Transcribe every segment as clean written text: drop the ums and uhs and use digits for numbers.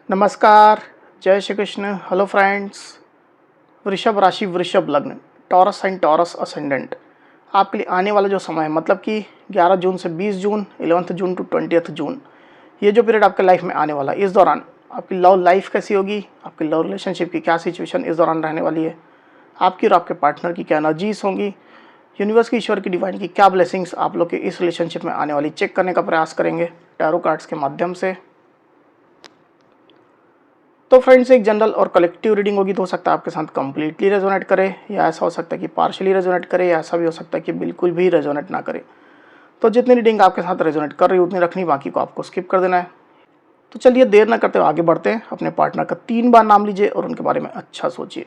नमस्कार, जय Shri Krishna. Hello friends. वृषभ राशि, वृषभ लग्न, टॉरस साइन, टॉरस असेंडेंट आपके लिए आने वाला जो समय है, मतलब कि 11 जून से 20 जून, 11 जून टू 20 जून, ये जो पीरियड आपके लाइफ में आने वाला है, इस दौरान आपकी लव लाइफ कैसी होगी, आपकी लव रिलेशनशिप की क्या सिचुएशन इस दौरान रहने वाली है, आपकी और आपके पार्टनर की क्या एनर्जीज होंगी, यूनिवर्स की, ईश्वर की, डिवाइन की क्या ब्लेसिंग्स आप लोग के इस रिलेशनशिप में आने वाली चेक करने का प्रयास करेंगे टैरो कार्ड्स के माध्यम से। तो फ्रेंड्स, एक जनरल और कलेक्टिव रीडिंग होगी, तो हो सकता है आपके साथ कंप्लीटली रेजोनेट करे, या ऐसा हो सकता है कि पार्शियली रेजोनेट करे, या ऐसा भी हो सकता है कि बिल्कुल भी रेजोनेट ना करे। तो जितनी रीडिंग आपके साथ रेजोनेट कर रही है उतनी रखनी, बाकी को आपको स्किप कर देना है। तो चलिए देर ना करते हुए आगे बढ़ते हैं। अपने पार्टनर का 3 बार नाम लीजिए और उनके बारे में अच्छा सोचिए।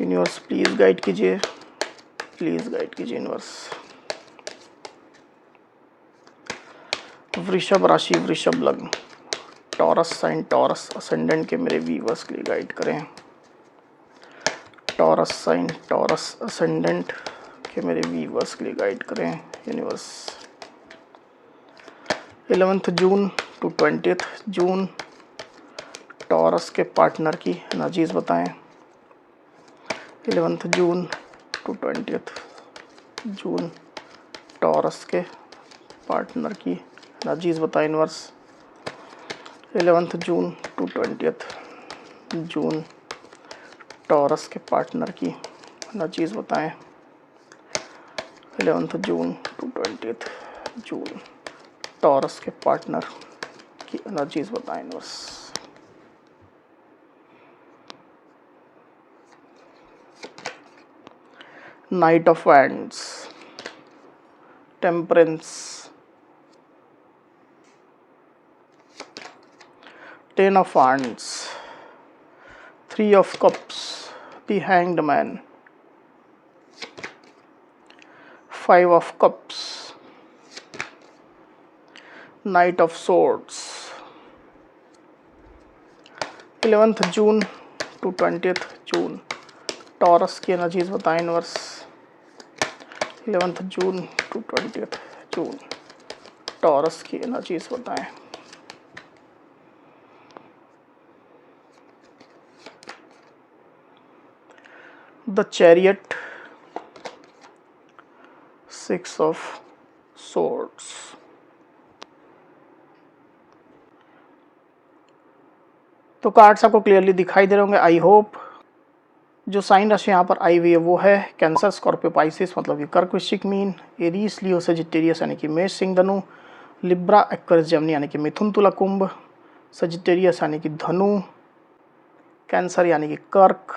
यूनिवर्स प्लीज गाइड कीजिए, प्लीज गाइड कीजिए यूनिवर्स। वृषभ राशि, वृषभ लग्न, टॉरस साइन, टॉरस असेंडेंट के मेरे व्यूअर्स के लिए गाइड करें। टॉरस साइन, टॉरस असेंडेंट के मेरे व्यूअर्स के लिए गाइड करें universe. 11 June to 20 June Taurus के पार्टनर की एनर्जीज बताएं। 11 जून टू 20 जून टॉरस के पार्टनर की एनर्जीज बताएं universe. 11 June to 20 June Taurus के पार्टनर की एनर्जीज बताएं। 11 जून टू 20 जून टॉरस के पार्टनर की एनर्जीज बताएं universe. Knight of wands, temperance, 10 of wands, 3 of cups, the hanged man, 5 of cups, knight of swords। 11 June to 20 June Taurus की energies बताएं universe. 11 June to 20 June Taurus की energies बताएं। The Chariot, 6 of Swords। तो cards आपको clearly दिखाई दे रहे होंगे, आई होप। जो साइन राशि यहाँ पर आई हुई है वो है कैंसर, स्कॉर्पियो, पाइसिस मतलब कि कर्क, वृश्चिक, मीन, एरीज, लियो, सजिटेरियस यानी कि मेष, सिंह, धनु, लिब्रा, एक्वेरियस, जेमिनी यानी कि मिथुन, तुला, कुंभ, सजिटेरियस यानी कि धनु, कैंसर यानी कि कर्क।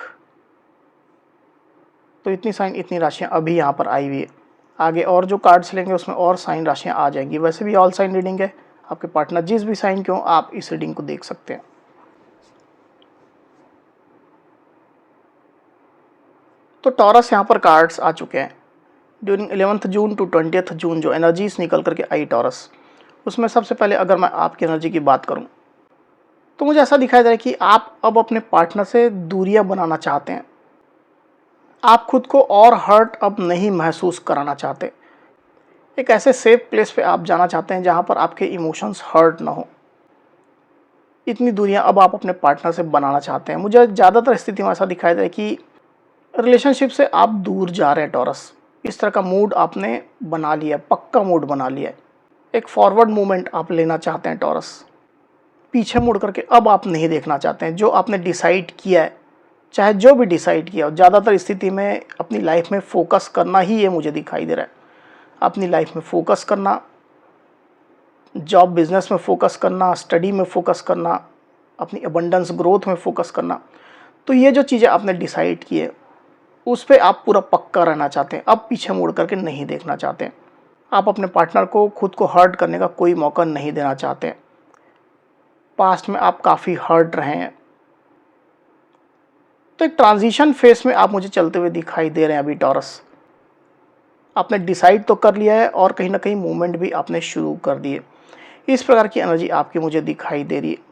तो इतनी साइन, इतनी राशियाँ अभी यहाँ पर आई हुई है। आगे और जो कार्ड्स लेंगे उसमें और साइन राशियाँ आ जाएंगी। वैसे भी ऑल साइन रीडिंग है, आपके पार्टनर जिस भी साइन के हो आप इस रीडिंग को देख सकते हैं। तो टॉरस यहाँ पर कार्ड्स आ चुके हैं। ड्यूरिंग 11 जून टू 20 जून जो एनर्जीज निकल करके आई टॉरस, उसमें सबसे पहले अगर मैं आपकी एनर्जी की बात करूँ तो मुझे ऐसा दिखाई दे रहा है कि आप अब अपने पार्टनर से दूरियां बनाना चाहते हैं। आप खुद को और हर्ट अब नहीं महसूस कराना चाहते। एक ऐसे सेफ प्लेस पे आप जाना चाहते हैं जहां पर आपके इमोशंस हर्ट ना हो। इतनी दूरियां अब आप अपने पार्टनर से बनाना चाहते हैं। मुझे ज़्यादातर स्थिति में ऐसा दिखाई दे रहा है कि रिलेशनशिप से आप दूर जा रहे हैं टॉरस। इस तरह का मूड आपने बना लिया, पक्का मूड बना लिया है। एक फॉरवर्ड मूवमेंट आप लेना चाहते हैं टॉरस। पीछे मुड़ करके अब आप नहीं देखना चाहते हैं। जो आपने डिसाइड किया है, चाहे जो भी डिसाइड किया हो, ज़्यादातर स्थिति में अपनी लाइफ में फोकस करना ही ये मुझे दिखाई दे रहा है। अपनी लाइफ में फोकस करना, जॉब बिजनेस में फोकस करना, स्टडी में फोकस करना, अपनी अबंडेंस ग्रोथ में फोकस करना। तो ये जो चीज़ें आपने डिसाइड की है उस पर आप पूरा पक्का रहना चाहते हैं। अब पीछे मुड़ करके नहीं देखना चाहते हैं। आप अपने पार्टनर को, खुद को हर्ट करने का कोई मौका नहीं देना चाहते हैं। पास्ट में आप काफ़ी हर्ट रहे हैं। तो एक ट्रांजिशन फेस में आप मुझे चलते हुए दिखाई दे रहे हैं अभी टॉरस। आपने डिसाइड तो कर लिया है और कहीं ना कहीं मूवमेंट भी आपने शुरू कर दिए। इस प्रकार की एनर्जी आपकी मुझे दिखाई दे रही है।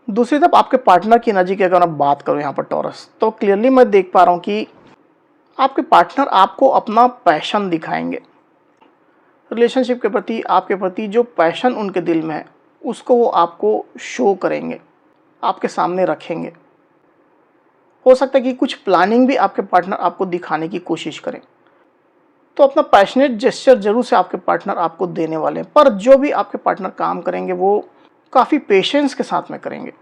दूसरी तरफ आपके पार्टनर की एनर्जी की अगर मैं बात करूं यहाँ पर टॉरस, तो क्लियरली मैं देख पा रहा हूँ कि आपके पार्टनर आपको अपना पैशन दिखाएंगे। रिलेशनशिप के प्रति, आपके प्रति जो पैशन उनके दिल में है उसको वो आपको शो करेंगे, आपके सामने रखेंगे। हो सकता है कि कुछ प्लानिंग भी आपके पार्टनर आपको दिखाने की कोशिश करें। तो अपना पैशनेट जेस्चर ज़रूर से आपके पार्टनर आपको देने वाले हैं, पर जो भी आपके पार्टनर काम करेंगे वो काफ़ी पेशेंस के साथ में करेंगे।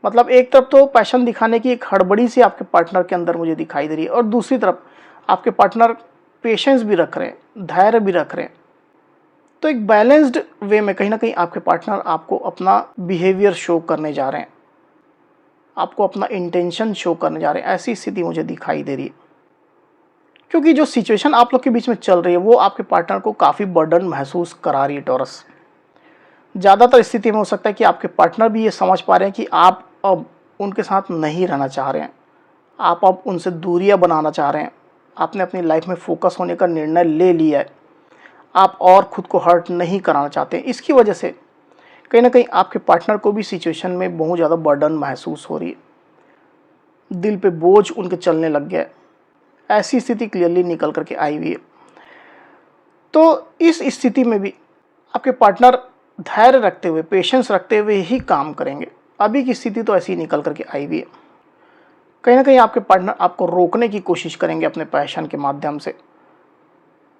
मतलब एक तरफ तो पैशन दिखाने की एक हड़बड़ी सी आपके पार्टनर के अंदर मुझे दिखाई दे रही है, और दूसरी तरफ आपके पार्टनर पेशेंस भी रख रहे हैं, धैर्य भी रख रहे हैं। तो एक बैलेंस्ड वे में कहीं ना कहीं आपके पार्टनर आपको अपना बिहेवियर शो करने जा रहे हैं, आपको अपना इंटेंशन शो करने जा रहे हैं, ऐसी स्थिति मुझे दिखाई दे रही है। क्योंकि जो सिचुएशन आप लोग के बीच में चल रही है वो आपके पार्टनर को काफ़ी बर्डन महसूस करा रही है टॉरस। ज़्यादातर स्थिति में हो सकता है कि आपके पार्टनर भी ये समझ पा रहे हैं कि आप अब उनके साथ नहीं रहना चाह रहे हैं, आप अब उनसे दूरियां बनाना चाह रहे हैं, आपने अपनी लाइफ में फोकस होने का निर्णय ले लिया है, आप और खुद को हर्ट नहीं कराना चाहते हैं। इसकी वजह से कहीं ना कहीं आपके पार्टनर को भी सिचुएशन में बहुत ज़्यादा बर्डन महसूस हो रही है, दिल पे बोझ उनके चलने लग गया है। ऐसी स्थिति क्लियरली निकल करके आई हुई है। तो इस स्थिति में भी आपके पार्टनर धैर्य रखते हुए, पेशेंस रखते हुए ही काम करेंगे। अभी की स्थिति तो ऐसी निकल करके आई हुई है। कहीं ना कहीं आपके पार्टनर आपको रोकने की कोशिश करेंगे अपने पैशन के माध्यम से,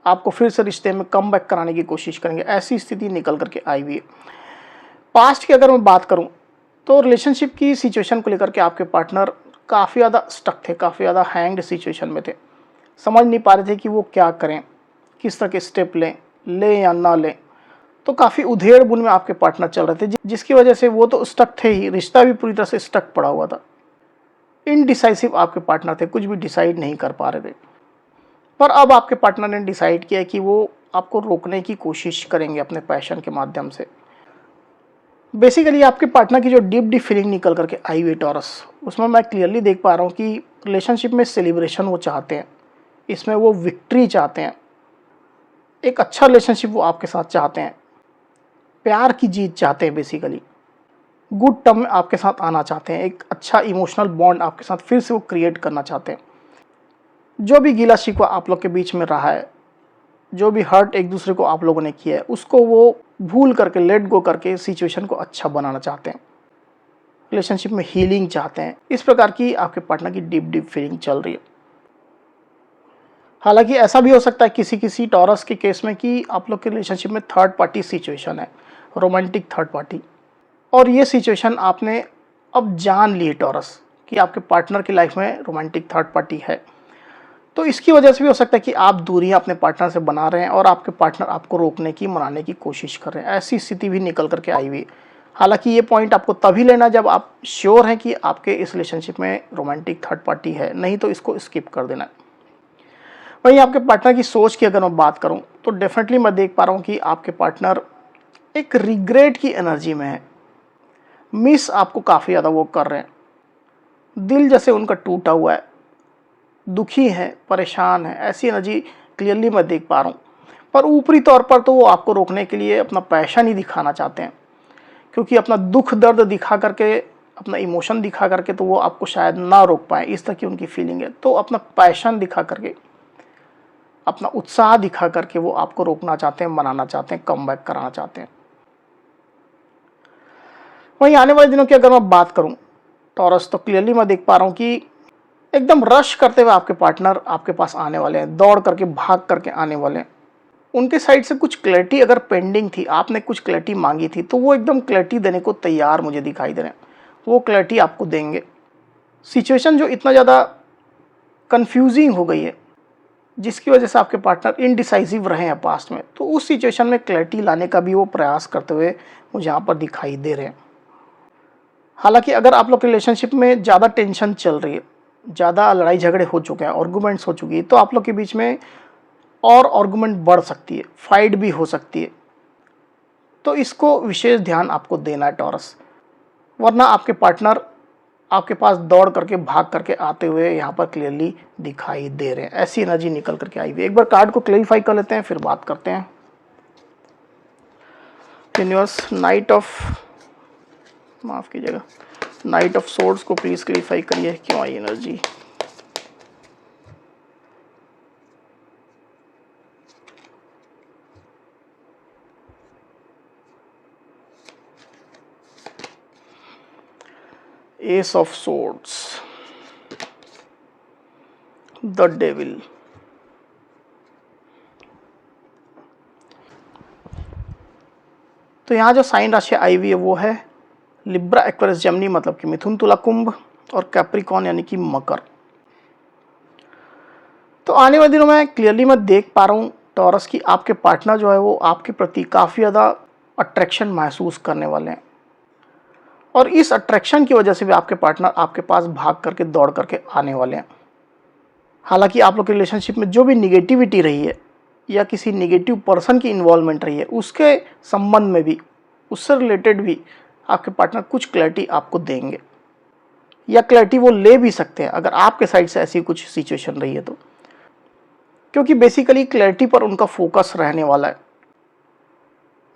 आपको फिर से रिश्ते में कम बैक कराने की कोशिश करेंगे। ऐसी स्थिति निकल करके आई हुई है। पास्ट की अगर मैं बात करूं तो रिलेशनशिप की सिचुएशन को लेकर के आपके पार्टनर काफ़ी ज़्यादा स्टक थे, काफ़ी ज़्यादा हैंग्ड सिचुएशन में थे। समझ नहीं पा रहे थे कि वो क्या करें, किस तरह के स्टेप लें या ना लें। तो काफ़ी उधेड़ बुन में आपके पार्टनर चल रहे थे, जिसकी वजह से वो तो स्टक थे ही, रिश्ता भी पूरी तरह से स्टक पड़ा हुआ था। इनडिसाइसिव आपके पार्टनर थे, कुछ भी डिसाइड नहीं कर पा रहे थे। पर अब आपके पार्टनर ने डिसाइड किया कि वो आपको रोकने की कोशिश करेंगे अपने पैशन के माध्यम से। बेसिकली आपके पार्टनर की जो डीप फीलिंग निकल करके आई हुई टॉरस, उसमें मैं क्लियरली देख पा रहा हूँ कि रिलेशनशिप में सेलिब्रेशन वो चाहते हैं, इसमें वो विक्ट्री चाहते हैं, एक अच्छा रिलेशनशिप वो आपके साथ चाहते हैं, प्यार की जीत चाहते हैं, बेसिकली गुड टर्म में आपके साथ आना चाहते हैं, एक अच्छा इमोशनल बॉन्ड आपके साथ फिर से वो क्रिएट करना चाहते हैं। जो भी गिला शिकवा आप लोग के बीच में रहा है, जो भी हर्ट एक दूसरे को आप लोगों ने किया है, उसको वो भूल करके, लेट गो करके सिचुएशन को अच्छा बनाना चाहते हैं, रिलेशनशिप में हीलिंग चाहते हैं। इस प्रकार की आपके पार्टनर की डीप फीलिंग चल रही है। हालांकि ऐसा भी हो सकता है किसी किसी टॉरस के केस में कि आप लोग के रिलेशनशिप में थर्ड पार्टी सिचुएशन है, रोमांटिक थर्ड पार्टी, और ये सिचुएशन आपने अब जान ली है टॉरस कि आपके पार्टनर की लाइफ में रोमांटिक थर्ड पार्टी है। तो इसकी वजह से भी हो सकता है कि आप दूरियां अपने पार्टनर से बना रहे हैं और आपके पार्टनर आपको रोकने की, मनाने की कोशिश कर रहे हैं। ऐसी स्थिति भी निकल करके आई हुई। हालांकि ये पॉइंट आपको तभी लेना जब आप श्योर हैं कि आपके इस रिलेशनशिप में रोमांटिक थर्ड पार्टी है, नहीं तो इसको स्किप कर देना है। वहीं आपके पार्टनर की सोच की अगर मैं बात करूं तो डेफिनेटली मैं देख पा रहा हूं कि आपके पार्टनर एक रिग्रेट की एनर्जी में है, मिस आपको काफ़ी ज़्यादा वो कर रहे हैं, दिल जैसे उनका टूटा हुआ है, दुखी है, परेशान है, ऐसी एनर्जी क्लियरली मैं देख पा रहा हूँ। पर ऊपरी तौर पर तो वो आपको रोकने के लिए अपना पैशन ही दिखाना चाहते हैं, क्योंकि अपना दुख दर्द दिखा करके, अपना इमोशन दिखा करके तो वो आपको शायद ना रोक पाए, इस तरह की उनकी फीलिंग है। तो अपना पैशन दिखा करके, अपना उत्साह दिखा करके वो आपको रोकना चाहते हैं, मनाना चाहते हैं, कम बैक कराना चाहते हैं। वहीं आने वाले दिनों की अगर मैं बात करूं टॉरस, तो क्लियरली मैं देख पा रहा हूं कि एकदम रश करते हुए आपके पार्टनर आपके पास आने वाले हैं, दौड़ करके, भाग करके आने वाले हैं। उनके साइड से कुछ क्लैरिटी अगर पेंडिंग थी, आपने कुछ क्लैरिटी मांगी थी, तो वो एकदम क्लैरिटी देने को तैयार मुझे दिखाई दे रहे हैं। वो क्लैरिटी आपको देंगे। सिचुएशन जो इतना ज़्यादा कंफ्यूजिंग हो गई है, जिसकी वजह से आपके पार्टनर इनडिसाइसिव रहे हैं पास्ट में, तो उस सिचुएशन में क्लैरिटी लाने का भी वो प्रयास करते हुए मुझे यहाँ पर दिखाई दे रहे हैं। हालांकि अगर आप लोग के रिलेशनशिप में ज़्यादा टेंशन चल रही है, ज़्यादा लड़ाई झगड़े हो चुके हैं, आर्गूमेंट्स हो चुकी है, तो आप लोग के बीच में और आर्गूमेंट बढ़ सकती है, फाइट भी हो सकती है। तो इसको विशेष ध्यान आपको देना है टॉरस, वरना आपके पार्टनर आपके पास दौड़ करके, भाग करके आते हुए यहाँ पर क्लियरली दिखाई दे रहे हैं। ऐसी एनर्जी निकल करके आई हुई। एक बार कार्ड को क्लैरिफाई कर लेते हैं, फिर बात करते हैं। यूनिवर्स, नाइट ऑफ, माफ़ कीजिएगा, नाइट ऑफ सोर्ड्स को प्लीज़ क्लैरिफाई करिए, क्यों आई energy. Ace of swords, the devil. तो यहाँ जो साइन राशि आई हुई है वो है लिब्रा, एक्वेरियस, जेमिनी मतलब कि मिथुन, तुला, कुंभ, और कैप्रिकॉर्न यानी कि मकर। तो आने वाले दिनों में क्लियरली मैं देख पा रहा हूँ टॉरस की आपके पार्टनर जो है वो आपके प्रति काफ़ी ज़्यादा अट्रैक्शन महसूस करने वाले हैं, और इस अट्रैक्शन की वजह से भी आपके पार्टनर आपके पास भाग करके दौड़ करके आने वाले हैं। हालांकि आप लोग के रिलेशनशिप में जो भी निगेटिविटी रही है या किसी निगेटिव पर्सन की इन्वॉल्वमेंट रही है उसके संबंध में भी, उससे रिलेटेड भी आपके पार्टनर कुछ क्लैरिटी आपको देंगे, या क्लैरिटी वो ले भी सकते हैं अगर आपके साइड से ऐसी कुछ सिचुएशन रही है तो, क्योंकि बेसिकली क्लैरिटी पर उनका फोकस रहने वाला है।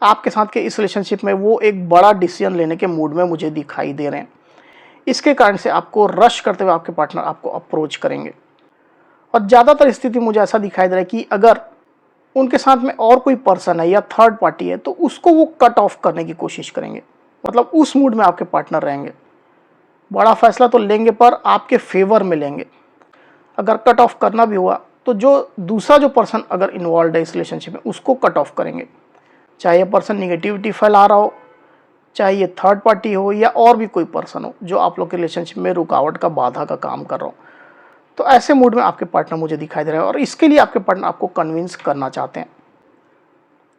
आपके साथ के इस रिलेशनशिप में वो एक बड़ा डिसीजन लेने के मूड में मुझे दिखाई दे रहे हैं। इसके कारण से आपको रश करते हुए आपके पार्टनर आपको अप्रोच करेंगे, और ज़्यादातर स्थिति मुझे ऐसा दिखाई दे रहा है कि अगर उनके साथ में और कोई पर्सन है या थर्ड पार्टी है तो उसको वो कट ऑफ करने की कोशिश करेंगे, मतलब उस मूड में आपके पार्टनर रहेंगे। बड़ा फैसला तो लेंगे पर आपके फेवर में लेंगे। अगर कट ऑफ करना भी हुआ तो जो दूसरा जो पर्सन अगर इन्वॉल्व है इस रिलेशनशिप में उसको कट ऑफ करेंगे, चाहे ये पर्सन निगेटिविटी फैला रहा हो, चाहे ये थर्ड पार्टी हो या और भी कोई पर्सन हो जो आप लोग के रिलेशनशिप में रुकावट का, बाधा का काम कर रहा हो। तो ऐसे मूड में आपके पार्टनर मुझे दिखाई दे रहा है, और इसके लिए आपके पार्टनर आपको कन्विंस करना चाहते हैं।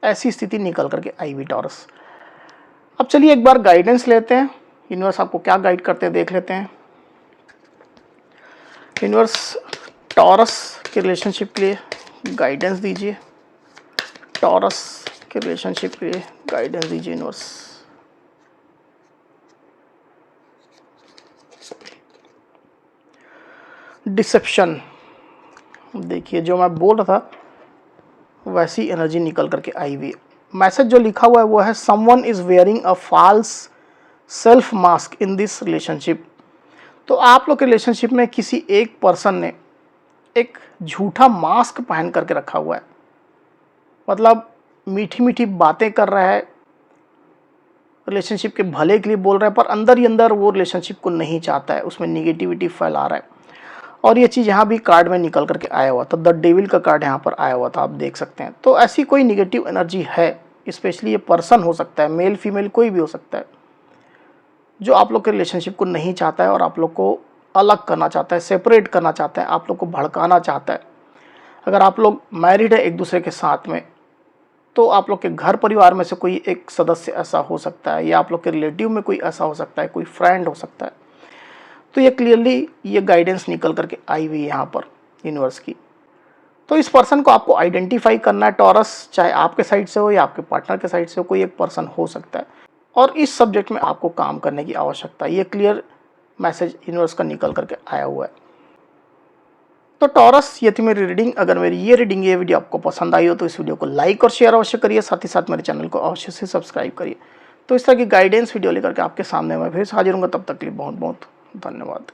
ऐसी स्थिति निकल करके आई हुई टॉरस। अब चलिए एक बार गाइडेंस लेते हैं, यूनिवर्स आपको क्या गाइड करते हैं देख लेते हैं। यूनिवर्स टॉरस के रिलेशनशिप के लिए गाइडेंस दीजिए, टॉरस के रिलेशनशिप के लिए गाइडेंस दीजिए यूनिवर्स। डिसेप्शन, देखिए जो मैं बोल रहा था वैसी एनर्जी निकल करके आई हुई। मैसेज जो लिखा हुआ है वो है someone is wearing a false self mask in this relationship. तो आप लोग के रिलेशनशिप में किसी एक पर्सन ने एक झूठा मास्क पहन करके रखा हुआ है, मतलब मीठी मीठी बातें कर रहा है, रिलेशनशिप के भले के लिए बोल रहा है, पर अंदर ही अंदर वो रिलेशनशिप को नहीं चाहता है, उसमें निगेटिविटी फैला रहा है। और ये चीज़ यहाँ भी कार्ड में निकल करके आया हुआ था, द डेविल का कार्ड यहाँ पर आया हुआ था, आप देख सकते हैं। तो ऐसी कोई निगेटिव एनर्जी है, स्पेशली ये पर्सन हो सकता है, मेल फीमेल कोई भी हो सकता है, जो आप लोग के रिलेशनशिप को नहीं चाहता है और आप लोग को अलग करना चाहता है, सेपरेट करना चाहता है, आप लोग को भड़काना चाहता है। अगर आप लोग मैरिड है एक दूसरे के साथ में तो आप लोग के घर परिवार में से कोई एक सदस्य ऐसा हो सकता है, या आप लोग के रिलेटिव में कोई ऐसा हो सकता है, कोई फ्रेंड हो सकता है। तो ये क्लियरली ये गाइडेंस निकल करके आई हुई है यहाँ पर यूनिवर्स की। तो इस पर्सन को आपको आइडेंटिफाई करना है टॉरस, चाहे आपके साइड से हो या आपके पार्टनर के साइड से हो, कोई एक पर्सन हो सकता है, और इस सब्जेक्ट में आपको काम करने की आवश्यकता है। ये क्लियर मैसेज यूनिवर्स का निकल करके आया हुआ है। तो टॉरस, ये थी मेरी रीडिंग। अगर मेरी ये रीडिंग, ये वीडियो आपको पसंद आई हो तो इस वीडियो को लाइक और शेयर अवश्य करिए, साथ ही साथ मेरे चैनल को अवश्य से सब्सक्राइब करिए। तो इस तरह की गाइडेंस वीडियो लेकर के आपके सामने मैं फिर से हाजिर हूँगा, तब तक के लिए बहुत बहुत धन्यवाद।